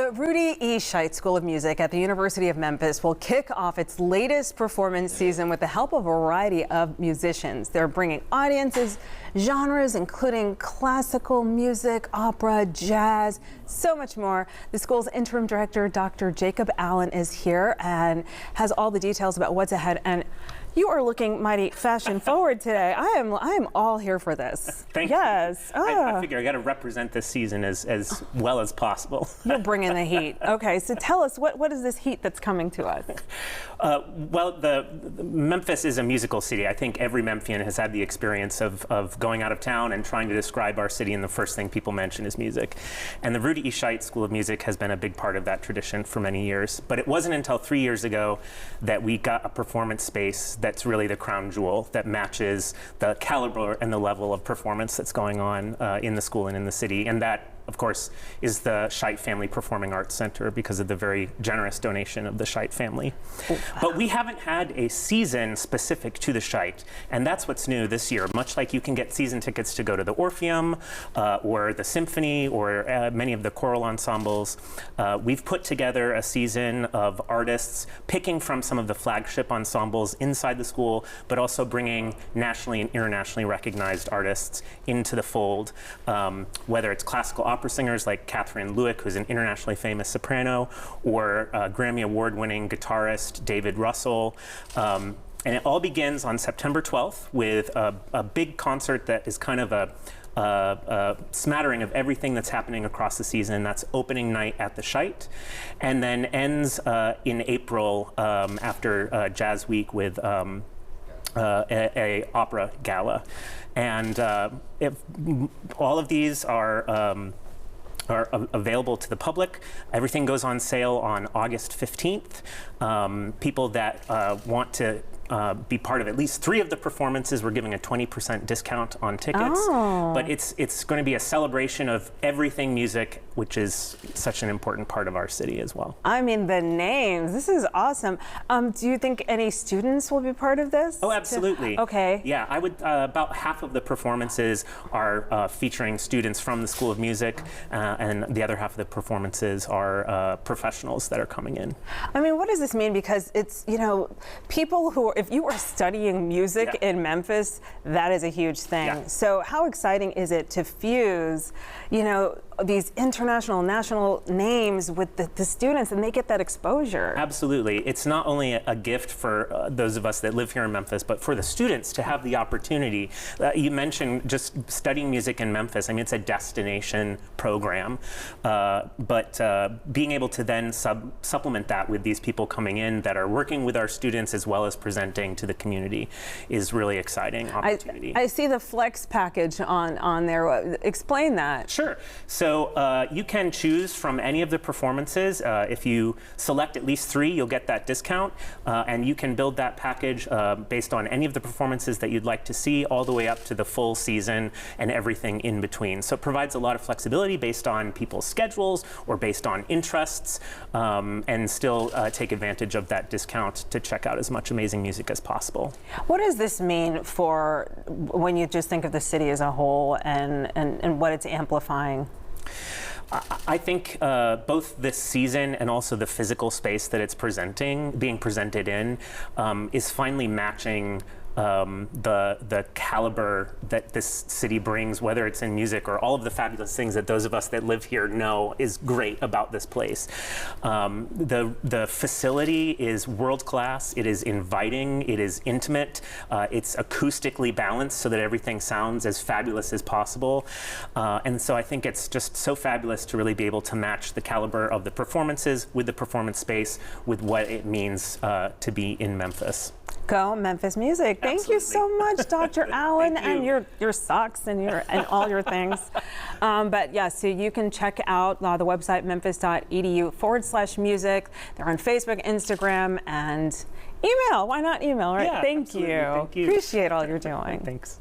The Rudy E. Scheidt School of Music at the University of Memphis will kick off its latest performance season with the help of a variety of musicians. They're bringing audiences, genres including classical music, opera, jazz, so much more. The school's interim director, Dr. Jacob Allen, is here and has all the details about what's ahead. And you are looking mighty fashion forward today. I am all here for this. Thank you. I figure I got to represent this season as well as possible. You'll bring in the heat. Okay, so tell us, what is this heat that's coming to us? Well, the Memphis is a musical city. I think every Memphian has had the experience of going out of town and trying to describe our city, and the first thing people mention is music. And the Rudy E. Scheidt School of Music has been a big part of that tradition for many years. But it wasn't until 3 years ago that we got a performance space that's really the crown jewel that matches the caliber and the level of performance that's going on in the school and in the city. And that, of course, is the Scheidt Family Performing Arts Center because of the very generous donation of the Scheidt family. Oh, wow. But we haven't had a season specific to the Scheidt, and that's what's new this year. Much like you can get season tickets to go to the Orpheum or the Symphony or many of the choral ensembles, we've put together a season of artists picking from some of the flagship ensembles inside the school, but also bringing nationally and internationally recognized artists into the fold, whether it's classical opera singers like Catherine Lewick, who's an internationally famous soprano, or Grammy Award-winning guitarist David Russell. And it all begins on September 12th with a big concert that is kind of a smattering of everything that's happening across the season. That's opening night at the Scheidt, and then ends in April after Jazz Week with a opera gala. And all of these are available to the public. Everything goes on sale on August 15th. People that want to be part of at least 3 of the performances, we're giving a 20% discount on tickets. Oh. But it's going to be a celebration of everything music, which is such an important part of our city as well. I mean, the names, this is awesome. Do you think any students will be part of this? Oh, absolutely. Okay. Yeah, I would, about half of the performances are featuring students from the School of Music, and the other half of the performances are professionals that are coming in. I mean, what does this mean? Because it's, you know, people who are, if you are studying music in Memphis, that is a huge thing. Yeah. So how exciting is it to fuse, you know, these international, national names with the students, and they get that exposure? Absolutely. It's not only a gift for those of us that live here in Memphis, but for the students to have the opportunity. You mentioned just studying music in Memphis. I mean, it's a destination program, but being able to then supplement that with these people coming in that are working with our students as well as presenting to the community is really exciting opportunity. I see the Flex package on there. Explain that. Sure. So you can choose from any of the performances. If you select at least 3, you'll get that discount, and you can build that package based on any of the performances that you'd like to see, all the way up to the full season and everything in between. So it provides a lot of flexibility based on people's schedules or based on interests, and still take advantage of that discount to check out as much amazing music as possible. What does this mean for when you just think of the city as a whole and what it's amplifying? I think both this season and also the physical space that it's being presented in, is finally matching the caliber that this city brings, whether it's in music or all of the fabulous things that those of us that live here know is great about this place. The facility is world class. It is inviting. It is intimate. It's acoustically balanced so that everything sounds as fabulous as possible. And so I think it's just so fabulous to really be able to match the caliber of the performances with the performance space with what it means to be in Memphis. Go Memphis Music. Thank you so much, Dr. Allen, and your socks and all your things. But yeah, so you can check out the website memphis.edu/music. They're on Facebook, Instagram, and email. Why not email, right? Yeah, Thank you. Thank you. Appreciate all you're doing. Thanks.